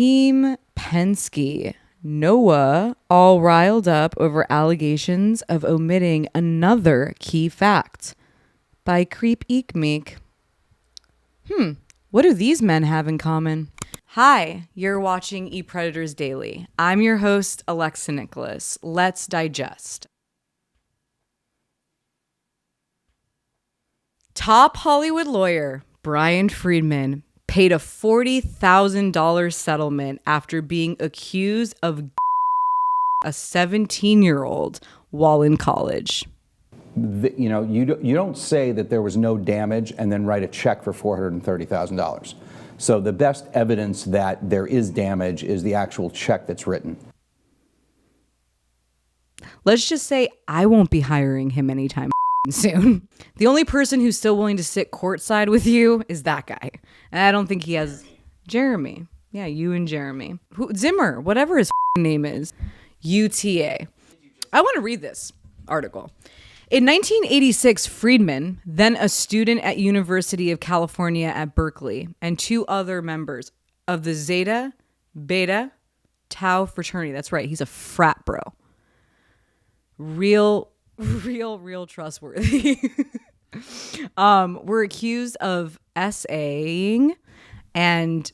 Team Penske. Noah all riled up over allegations of omitting another key fact by Creep Eek Meek. What do these men have in common? Hi, you're watching ePredators Daily. I'm your host, Alexa Nikolas. Let's digest. Top Hollywood lawyer Bryan Freedman paid a $40,000 settlement after being accused of a 17-year-old while in college. You don't say that there was no damage and then write a check for $430,000. So the best evidence that there is damage is the actual check that's written. Let's just say I won't be hiring him anytime soon. The only person who's still willing to sit courtside with you is that guy. And I don't think he has... Jeremy. Yeah, you and Jeremy. Zimmer, whatever his name is. UTA. I want to read this article. In 1986, Friedman, then a student at University of California at Berkeley, and two other members of the Zeta, Beta, Tau fraternity. That's right, he's a frat bro. Real trustworthy. Were accused of SAing and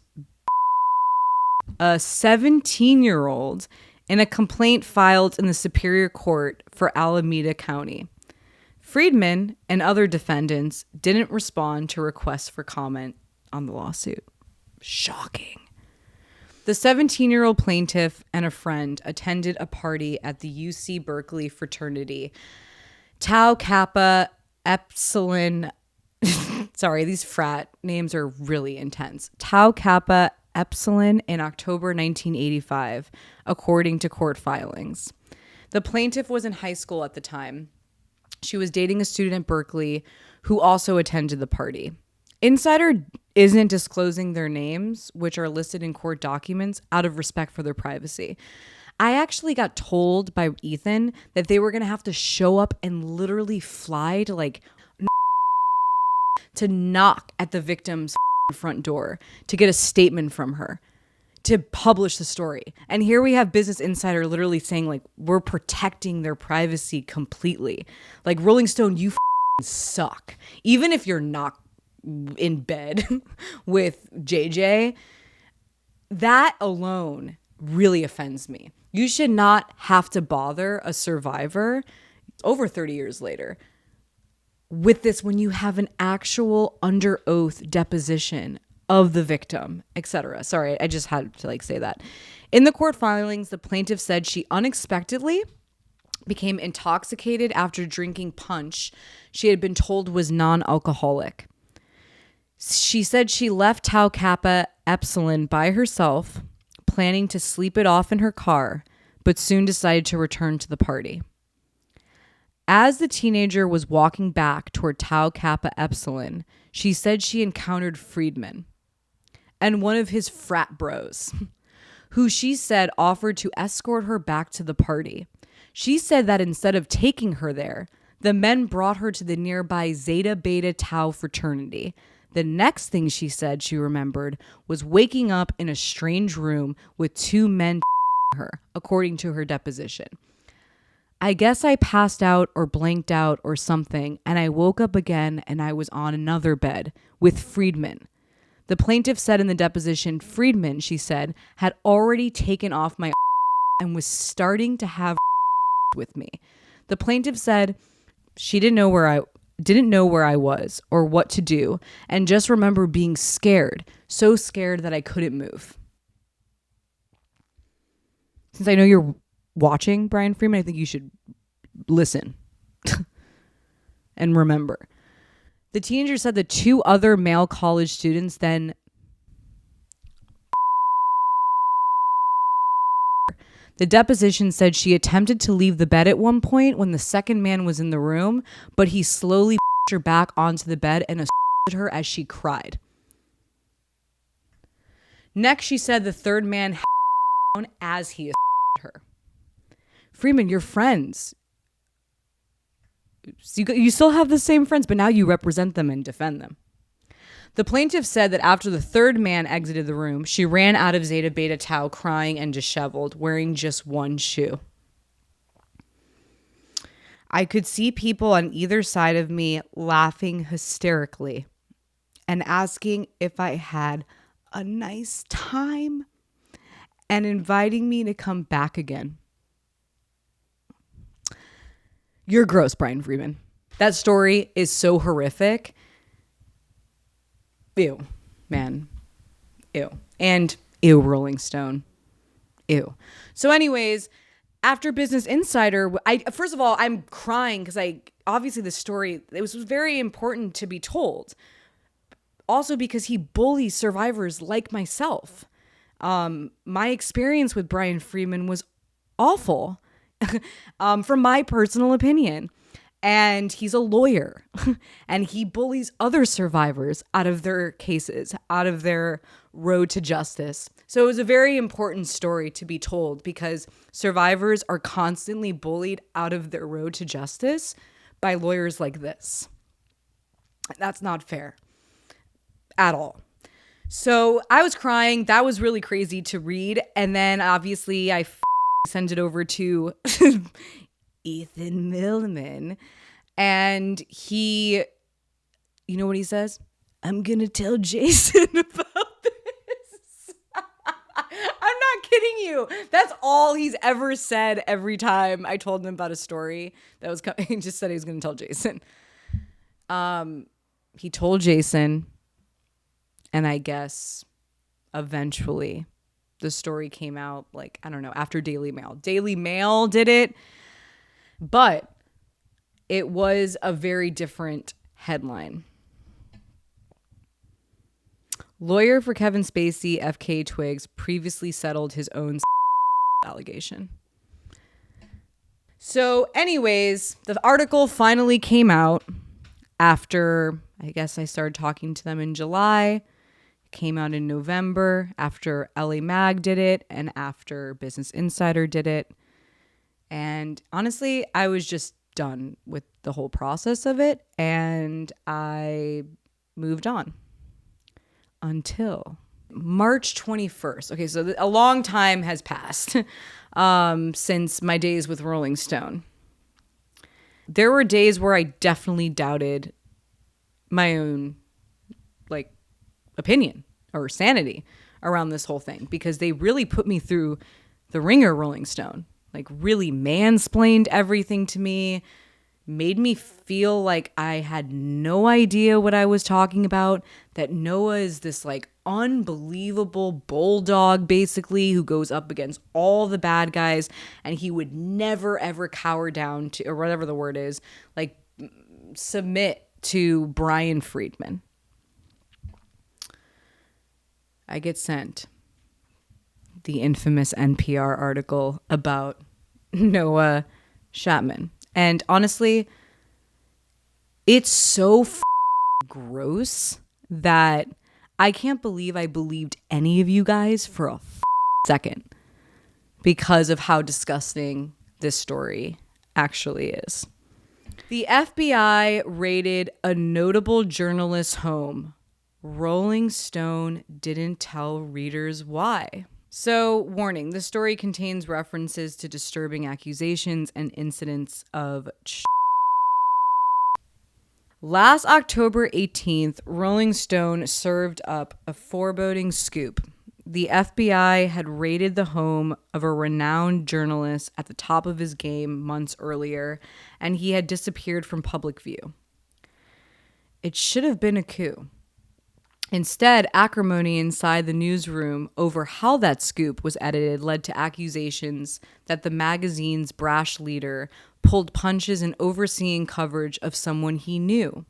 a 17-year-old in a complaint filed in the Superior Court for Alameda County. Friedman and other defendants didn't respond to requests for comment on the lawsuit. Shocking. The 17-year-old plaintiff and a friend attended a party at the UC Berkeley Fraternity. Tau Kappa Epsilon. Sorry, these frat names are really intense. Tau Kappa Epsilon in October 1985, according to court filings. The plaintiff was in high school at the time. She was dating a student at Berkeley who also attended the party. Insider isn't disclosing their names, which are listed in court documents, out of respect for their privacy. I actually got told by Ethan that they were going to have to show up and literally fly to to knock at the victim's front door to get a statement from her to publish the story. And here we have Business Insider literally saying we're protecting their privacy completely. Rolling Stone, you suck. Even if you're not in bed with JJ, that alone really offends me. You should not have to bother a survivor over 30 years later with this when you have an actual under oath deposition of the victim, etc. Sorry, I just had to say that. In the court filings, the plaintiff said she unexpectedly became intoxicated after drinking punch she had been told was non-alcoholic. She said she left Tau Kappa Epsilon by herself, planning to sleep it off in her car, but soon decided to return to the party. As the teenager was walking back toward Tau Kappa Epsilon, she said she encountered Friedman and one of his frat bros, who she said offered to escort her back to the party. She said that instead of taking her there, the men brought her to the nearby Zeta Beta Tau fraternity. The next thing she said she remembered was waking up in a strange room with two men her, according to her deposition. I guess I passed out or blanked out or something, and I woke up again and I was on another bed with Friedman. The plaintiff said in the deposition, Friedman, she said, had already taken off my and was starting to have with me. The plaintiff said she didn't know where I was or what to do, and just remember being scared, so scared that I couldn't move. Since I know you're watching Bryan Freedman, I think you should listen and remember. The teenager said the two other male college students then the deposition said she attempted to leave the bed at one point when the second man was in the room, but he slowly her back onto the bed and assaulted her as she cried. Next, she said the third man as he assaulted her. Freedman, you're friends. You still have the same friends, but now you represent them and defend them. The plaintiff said that after the third man exited the room, she ran out of Zeta Beta Tau crying and disheveled, wearing just one shoe. I could see people on either side of me laughing hysterically and asking if I had a nice time and inviting me to come back again. You're gross, Bryan Freedman. That story is so horrific. Ew, man. Ew. And ew, Rolling Stone. Ew. So anyways, after Business Insider, first of all, I'm crying because obviously the story, it was very important to be told. Also because he bullies survivors like myself. My experience with Bryan Freedman was awful, from my personal opinion. And he's a lawyer and he bullies other survivors out of their cases, out of their road to justice. So it was a very important story to be told because survivors are constantly bullied out of their road to justice by lawyers like this. That's not fair at all. So I was crying. That was really crazy to read. And then obviously I sent it over to Ethan Millman, and he, you know what he says? I'm going to tell Jason about this. I'm not kidding you. That's all he's ever said every time I told him about a story that was coming. He just said he was going to tell Jason. He told Jason, and I guess eventually the story came out, like, I don't know, after Daily Mail. Daily Mail did it. But it was a very different headline. Lawyer for Kevin Spacey, FK Twigs, previously settled his own allegation. So anyways, the article finally came out after, I guess I started talking to them in July. It came out in November after LA Mag did it and after Business Insider did it. And honestly, I was just done with the whole process of it. And I moved on until March 21st. Okay, so a long time has passed since my days with Rolling Stone. There were days where I definitely doubted my own, like, opinion or sanity around this whole thing because they really put me through the ringer, Rolling Stone. Like, really mansplained everything to me, made me feel like I had no idea what I was talking about, that Noah is this, like, unbelievable bulldog, basically, who goes up against all the bad guys, and he would never, ever cower down to, or whatever the word is, like, submit to Bryan Freedman. I get sent the infamous NPR article about Noah Shactman. And honestly, it's so gross that I can't believe I believed any of you guys for a second because of how disgusting this story actually is. The FBI raided a notable journalist's home. Rolling Stone didn't tell readers why. So, warning, the story contains references to disturbing accusations and incidents of Last October 18th, Rolling Stone served up a foreboding scoop. The FBI had raided the home of a renowned journalist at the top of his game months earlier, and he had disappeared from public view. It should have been a coup. Instead, acrimony inside the newsroom over how that scoop was edited led to accusations that the magazine's brash leader pulled punches in overseeing coverage of someone he knew.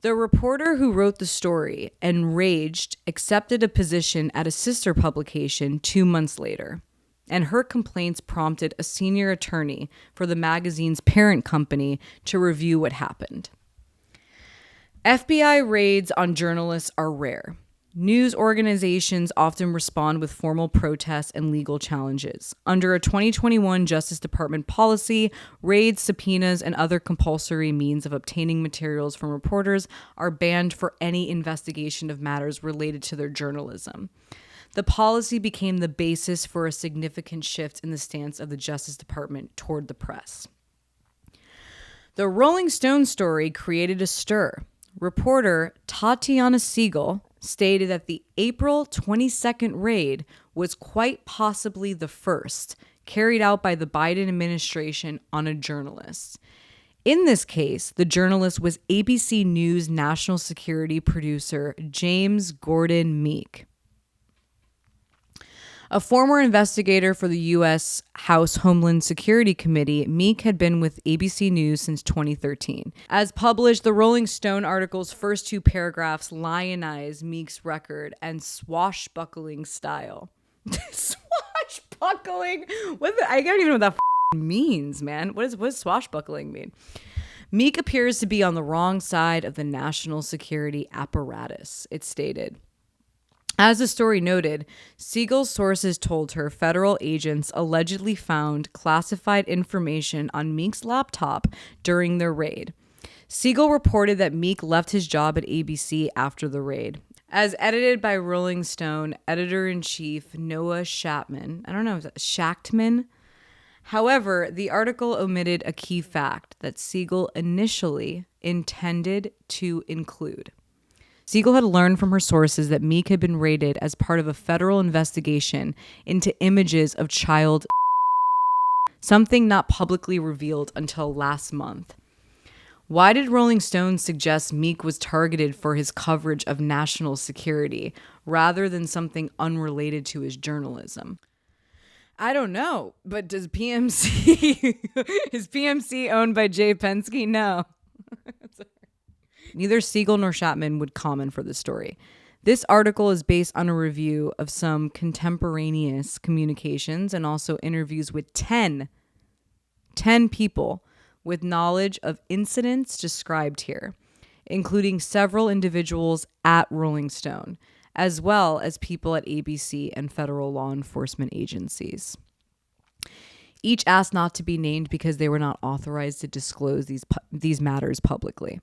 The reporter who wrote the story, enraged, accepted a position at a sister publication 2 months later, and her complaints prompted a senior attorney for the magazine's parent company to review what happened. FBI raids on journalists are rare. News organizations often respond with formal protests and legal challenges. Under a 2021 Justice Department policy, raids, subpoenas, and other compulsory means of obtaining materials from reporters are banned for any investigation of matters related to their journalism. The policy became the basis for a significant shift in the stance of the Justice Department toward the press. The Rolling Stone story created a stir. Reporter Tatiana Siegel stated that the April 22nd raid was quite possibly the first carried out by the Biden administration on a journalist. In this case, the journalist was ABC News national security producer James Gordon Meek. A former investigator for the U.S. House Homeland Security Committee, Meek had been with ABC News since 2013. As published, the Rolling Stone article's first two paragraphs lionize Meek's record and swashbuckling style. Swashbuckling? I don't even know what that means, man. What does swashbuckling mean? Meek appears to be on the wrong side of the national security apparatus, it stated. As the story noted, Siegel's sources told her federal agents allegedly found classified information on Meek's laptop during their raid. Siegel reported that Meek left his job at ABC after the raid. As edited by Rolling Stone editor-in-chief Noah Shactman. However, the article omitted a key fact that Siegel initially intended to include. Siegel had learned from her sources that Meek had been raided as part of a federal investigation into images of child, something not publicly revealed until last month. Why did Rolling Stone suggest Meek was targeted for his coverage of national security rather than something unrelated to his journalism? I don't know, but does PMC is PMC owned by Jay Penske? No. Neither Siegel nor Shactman would comment for the story. This article is based on a review of some contemporaneous communications and also interviews with 10 people with knowledge of incidents described here, including several individuals at Rolling Stone, as well as people at ABC and federal law enforcement agencies. Each asked not to be named because they were not authorized to disclose these matters publicly.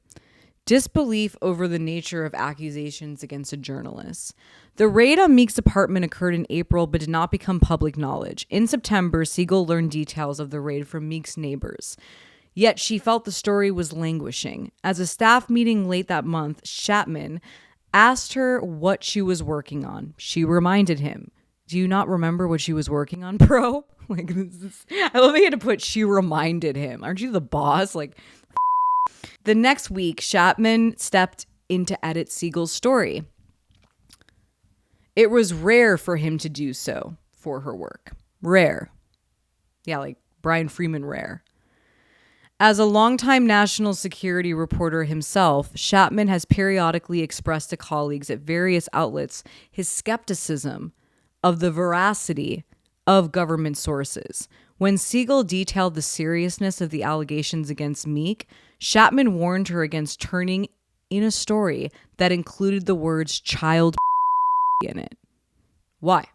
Disbelief over the nature of accusations against a journalist. The raid on Meek's apartment occurred in April but did not become public knowledge. In September, Siegel learned details of the raid from Meek's neighbors. Yet she felt the story was languishing. As a staff meeting late that month, Shactman asked her what she was working on. She reminded him, "Do you not remember what she was working on, bro?" I love they had to put "she reminded him." Aren't you the boss? The next week, Shactman stepped in to edit Siegel's story. It was rare for him to do so for her work. Rare. Yeah, like Bryan Freedman rare. As a longtime national security reporter himself, Shactman has periodically expressed to colleagues at various outlets his skepticism of the veracity of government sources. When Siegel detailed the seriousness of the allegations against Meek, Shactman warned her against turning in a story that included the words child in it. Why?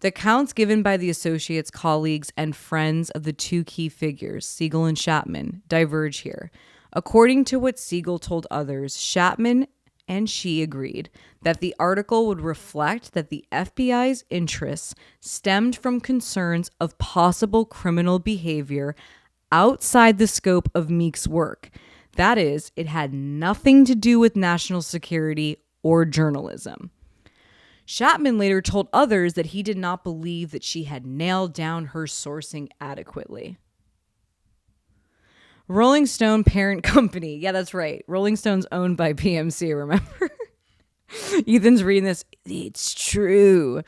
The accounts given by the associates, colleagues, and friends of the two key figures, Siegel and Shactman, diverge here. According to what Siegel told others, Shactman and she agreed that the article would reflect that the FBI's interests stemmed from concerns of possible criminal behavior outside the scope of Meek's work. That is, it had nothing to do with national security or journalism. Shactman later told others that he did not believe that she had nailed down her sourcing adequately. Rolling Stone parent company. Yeah, that's right. Rolling Stone's owned by PMC, remember? Ethan's reading this. It's true.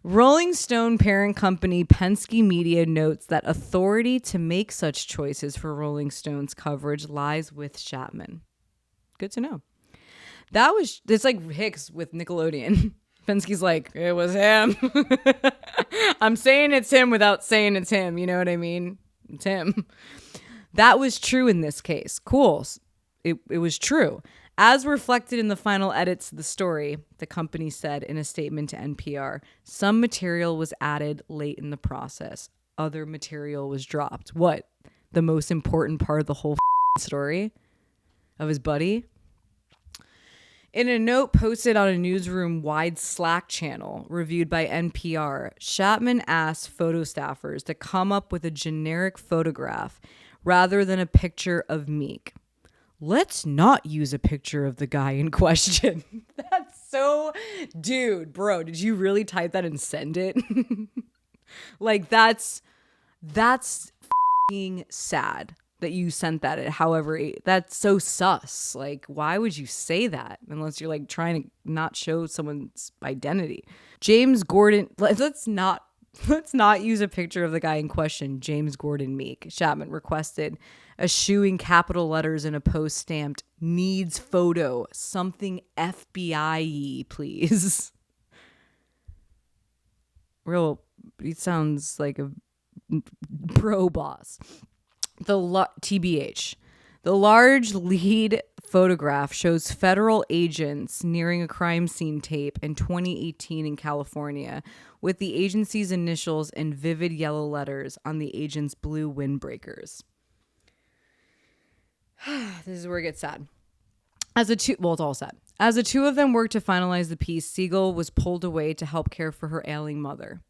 Rolling Stone parent company Penske Media notes that authority to make such choices for Rolling Stone's coverage lies with Shactman. Good to know. It's like Hicks with Nickelodeon. Penske's like, it was him. I'm saying it's him without saying it's him. You know what I mean? It's him. That was true in this case. Cool. It was true. As reflected in the final edits of the story, the company said in a statement to NPR, some material was added late in the process. Other material was dropped. What? The most important part of the whole story of his buddy? In a note posted on a newsroom-wide Slack channel reviewed by NPR, Shactman asked photo staffers to come up with a generic photograph rather than a picture of Meek. Let's not use a picture of the guy in question. That's so... Dude, bro, did you really type that and send it? Like, that's f***ing sad that you sent that. However, that's so sus. Like, why would you say that unless you're like trying to not show someone's identity? James Gordon, let's not use a picture of the guy in question. James Gordon Meek. Shactman requested eschewing capital letters in a post stamped needs photo, something FBI-y, please. Real, he sounds like a pro boss. TBH. The large lead photograph shows federal agents nearing a crime scene tape in 2018 in California with the agency's initials in vivid yellow letters on the agent's blue windbreakers. This is where it gets sad. It's all sad. As the two of them worked to finalize the piece, Siegel was pulled away to help care for her ailing mother.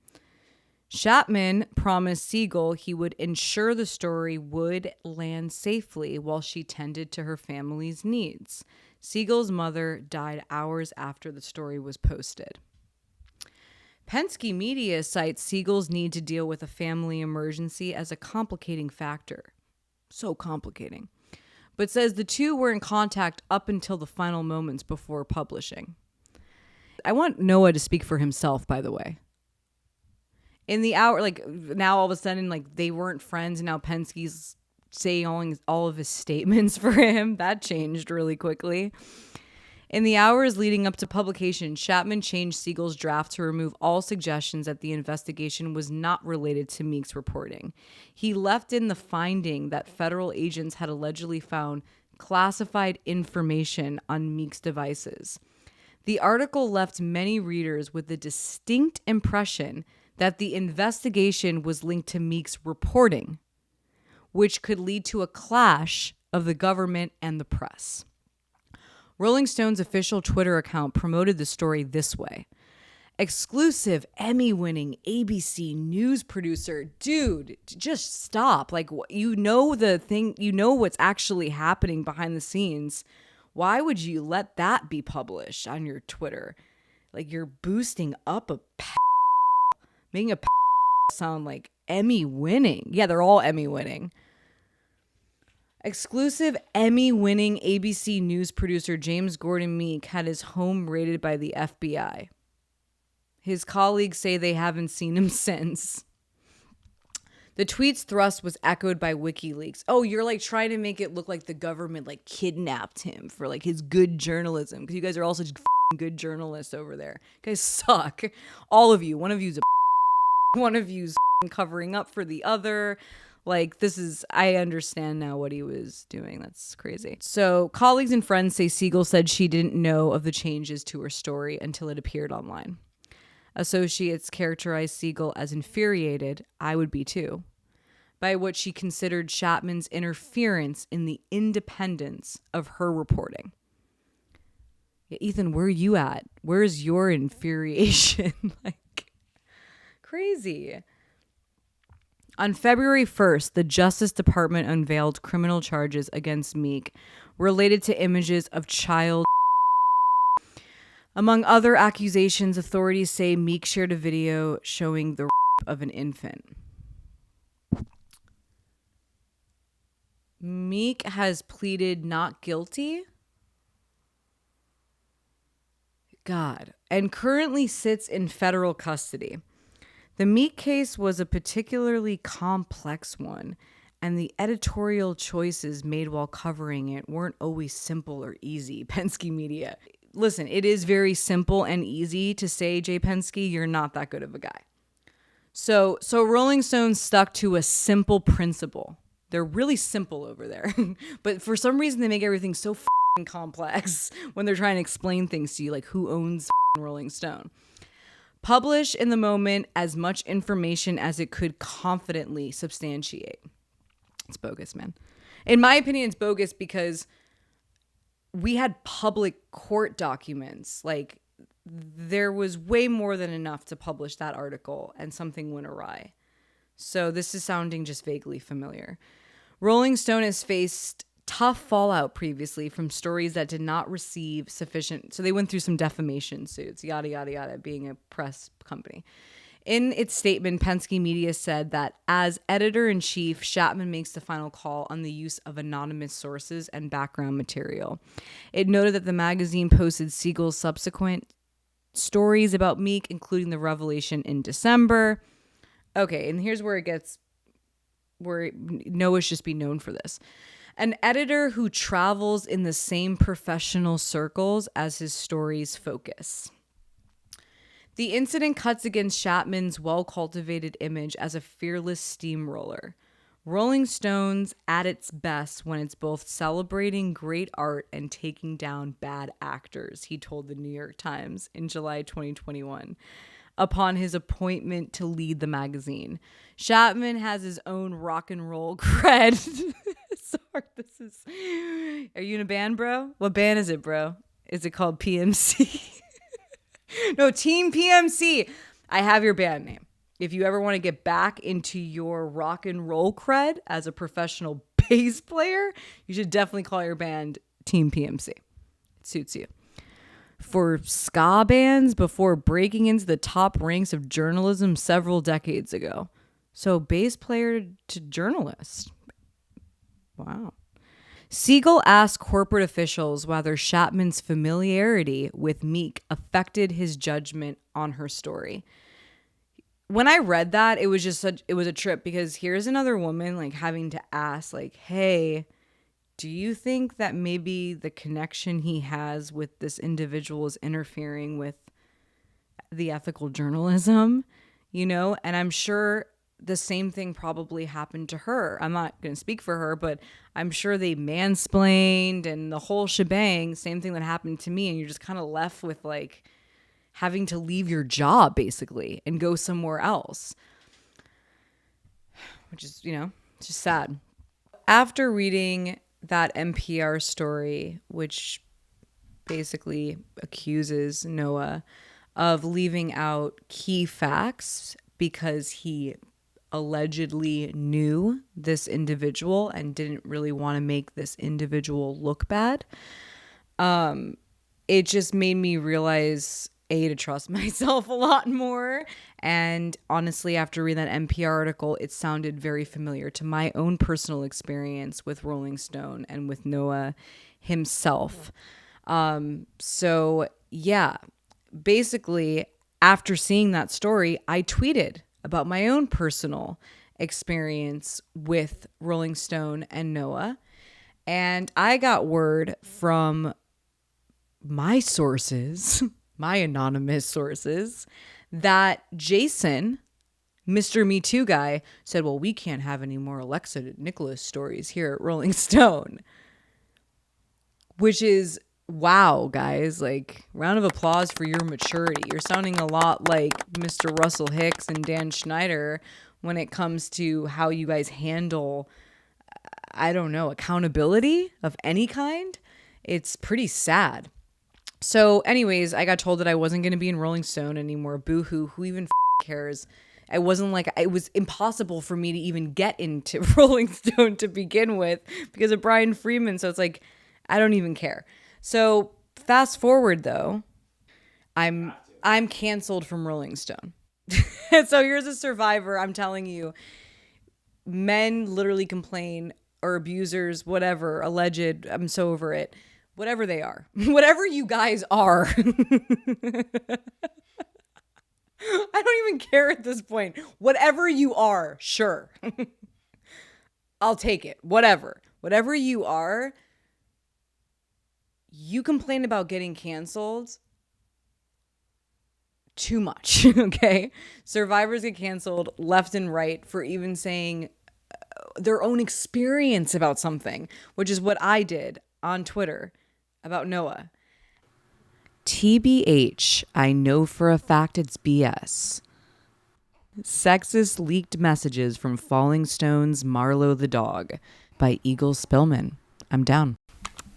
Shactman promised Siegel he would ensure the story would land safely while she tended to her family's needs. Siegel's mother died hours after the story was posted. Penske Media cites Siegel's need to deal with a family emergency as a complicating factor. So complicating. But says the two were in contact up until the final moments before publishing. I want Noah to speak for himself, by the way. In the hour, like now all of a sudden, like they weren't friends and now Penske's saying all of his statements for him. That changed really quickly. In the hours leading up to publication, Shactman changed Siegel's draft to remove all suggestions that the investigation was not related to Meek's reporting. He left in the finding that federal agents had allegedly found classified information on Meek's devices. The article left many readers with the distinct impression that the investigation was linked to Meek's reporting, which could lead to a clash of the government and the press. Rolling Stone's official Twitter account promoted the story this way. Exclusive Emmy-winning ABC news producer. Dude, just stop. Like, you know the thing, you know what's actually happening behind the scenes. Why would you let that be published on your Twitter? Like, you're boosting up making a sound like Emmy-winning. Yeah, they're all Emmy-winning. Exclusive Emmy-winning ABC news producer James Gordon Meek had his home raided by the FBI. His colleagues say they haven't seen him since. The tweet's thrust was echoed by WikiLeaks. Oh, you're like trying to make it look like the government like kidnapped him for like his good journalism because you guys are all such good journalists over there. You guys suck. All of you. One of you's one of you's covering up for the other. Like, this is, I understand now what he was doing. That's crazy. So colleagues and friends say Siegel said she didn't know of the changes to her story until it appeared online. Associates characterized Siegel as infuriated, I would be too, by what she considered Shactman's interference in the independence of her reporting. Yeah, Ethan, where are you at? Where's your infuriation? Like, crazy. On February 1st, the Justice Department unveiled criminal charges against Meek related to images of child. Among other accusations, authorities say Meek shared a video showing the rape of an infant. Meek has pleaded not guilty. God. And currently sits in federal custody. The Meek case was a particularly complex one, and the editorial choices made while covering it weren't always simple or easy. Penske Media. Listen, it is very simple and easy to say, Jay Penske, you're not that good of a guy. So Rolling Stone stuck to a simple principle. They're really simple over there. But for some reason, they make everything so complex when they're trying to explain things to you, like who owns Rolling Stone. Publish in the moment as much information as it could confidently substantiate. It's bogus, man. In my opinion, it's bogus because we had public court documents. Like, there was way more than enough to publish that article, and something went awry. So this is sounding just vaguely familiar. Rolling Stone has faced tough fallout previously from stories that did not receive sufficient. So they went through some defamation suits, yada, yada, yada, being a press company. In its statement, Penske Media said that as editor-in-chief, Shactman makes the final call on the use of anonymous sources and background material. It noted that the magazine posted Siegel's subsequent stories about Meek, including the revelation in December. Okay, and here's where Noah should be known for this. An editor who travels in the same professional circles as his stories focus. The incident cuts against Shactman's well-cultivated image as a fearless steamroller. Rolling Stone's at its best when it's both celebrating great art and taking down bad actors, he told the New York Times in July 2021. Upon his appointment to lead the magazine. Shactman has his own rock and roll cred. Sorry, are you in a band, bro? What band is it, bro? Is it called PMC? No, Team PMC. I have your band name. If you ever want to get back into your rock and roll cred as a professional bass player, you should definitely call your band Team PMC. It suits you. For ska bands before breaking into the top ranks of journalism several decades ago. So bass player to journalist. Wow. Siegel asked corporate officials whether Shactman's familiarity with Meek affected his judgment on her story. When I read that, it was a trip, because here's another woman like having to ask, like, hey, do you think that maybe the connection he has with this individual is interfering with the ethical journalism, And I'm sure the same thing probably happened to her. I'm not going to speak for her, but I'm sure they mansplained and the whole shebang, same thing that happened to me. And you're just kind of left with like having to leave your job basically and go somewhere else, which is, it's just sad. After reading that NPR story, which basically accuses Noah of leaving out key facts because he allegedly knew this individual and didn't really want to make this individual look bad, it just made me realize, A, to trust myself a lot more. And honestly, after reading that NPR article, it sounded very familiar to my own personal experience with Rolling Stone and with Noah himself. So yeah, basically after seeing that story, I tweeted about my own personal experience with Rolling Stone and Noah. And I got word from my sources, my anonymous sources, that Jason, Mr. Me Too guy, said, well, we can't have any more Alexa Nikolas stories here at Rolling Stone. Which is, wow, guys, like, round of applause for your maturity. You're sounding a lot like Mr. Russell Hicks and Dan Schneider when it comes to how you guys handle, I don't know, accountability of any kind. It's pretty sad. So anyways, I got told that I wasn't going to be in Rolling Stone anymore. Boo-hoo, who even cares? It wasn't like, it was impossible for me to even get into Rolling Stone to begin with because of Bryan Freedman. So it's like, I don't even care. So fast forward though, I'm canceled from Rolling Stone. So here's a survivor. I'm telling you, men literally complain, or abusers, whatever, alleged, I'm so over it. Whatever they are, whatever you guys are. I don't even care at this point. Whatever you are, sure. I'll take it. Whatever you are, you complain about getting canceled too much, okay? Survivors get canceled left and right for even saying their own experience about something, which is what I did on Twitter. about Noah. TBH, I know for a fact it's BS. Sexist leaked messages from Falling Stone's Marlowe the dog by Eagle Spillman. I'm down.